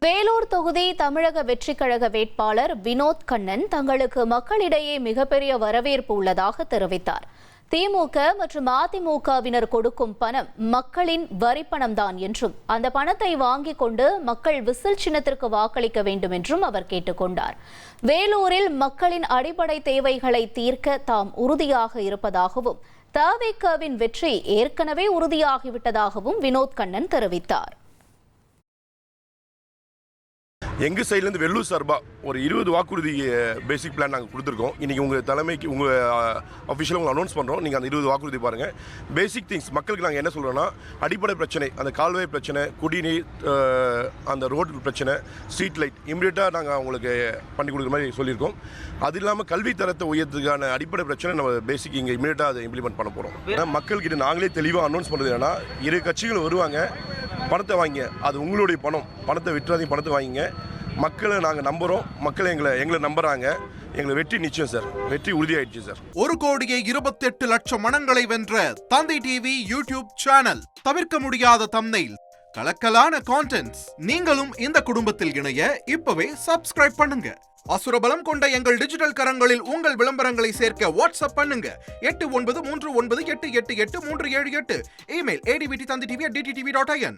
வேலூர் தொகுதி தமிழக வெற்றிக் கழக வேட்பாளர் வினோத் கண்ணன் தங்களுக்கு மக்களிடையே மிகப்பெரிய வரவேற்பு உள்ளதாக தெரிவித்தார். திமுக மற்றும் அதிமுகவினர் கொடுக்கும் பணம் மக்களின் வரிப்பணம்தான் என்றும் அந்த பணத்தை வாங்கிக் கொண்டு மக்கள் விசில் சின்னத்திற்கு வாக்களிக்க வேண்டும் என்றும் அவர் கேட்டுக் கொண்டார். வேலூரில் மக்களின் அடிப்படை தேவைகளை தீர்க்க தாம் உறுதியாக இருப்பதாகவும் தவிகவின் வெற்றி ஏற்கனவே உறுதியாகிவிட்டதாகவும் வினோத் கண்ணன் தெரிவித்தார். எங்கள் சைட்லேருந்து வெள்ளூர் சார்பாக ஒரு 20 வாக்குறுதி பேசிக் பிளான் நாங்கள் கொடுத்துருக்கோம். இன்றைக்கி உங்கள் தலைமைக்கு உங்கள் அஃபிஷியலாக உங்களை அனௌன்ஸ் பண்ணுறோம். நீங்கள் அந்த 20 வாக்குறுதி பாருங்கள். பேசிக் திங்ஸ் மக்களுக்கு நாங்கள் என்ன சொல்கிறோன்னா, அடிப்படை பிரச்சனை, அந்த கால்வாய் பிரச்சனை, குடிநீர், அந்த ரோடு பிரச்சனை, ஸ்ட்ரீட் லைட் இமீடியட்டாக நாங்கள் அவங்களுக்கு பண்ணி கொடுக்குற மாதிரி சொல்லியிருக்கோம். அது இல்லாமல் கல்வி தரத்தை உயர்த்துக்கான அடிப்படை பிரச்சனை நம்ம பேசிக் இங்கே இமீடியட்டாக அதை இம்ப்ளிமெண்ட் பண்ண போகிறோம். ஏன்னா மக்கள்கிட்ட நாங்களே தெளிவாக அனௌன்ஸ் பண்ணுறது ஏன்னா, 2 கட்சிகள் வருவாங்க, பணத்தை வாங்கிங்க, அது உங்களுடைய பணத்தை விட்டுறாதீங்க, பணத்தை வாங்கிங்க. மக்களை நாங்கள் நம்புகிறோம், மக்களை எங்களை நம்புறாங்க. எங்களை வெற்றி நிச்சயம் சார், வெற்றி உறுதியாயிடுச்சு சார். 1,28,00,000 மனங்களை வென்ற தந்தி டிவி யூடியூப் சேனல். தவிர்க்க முடியாத தம்ப்நெயில், கலக்கலான கான்டென்ட்ஸ். நீங்களும் இந்த குடும்பத்தில் இணைய இப்பவே சப்ஸ்கிரைப் பண்ணுங்க. அசுரபலம் கொண்ட எங்கள் டிஜிட்டல் கரங்களில் உங்கள் விளம்பரங்களை சேர்க்க வாட்ஸ்அப் பண்ணுங்க. 8939888838. Email advtthanditv@dttv.in.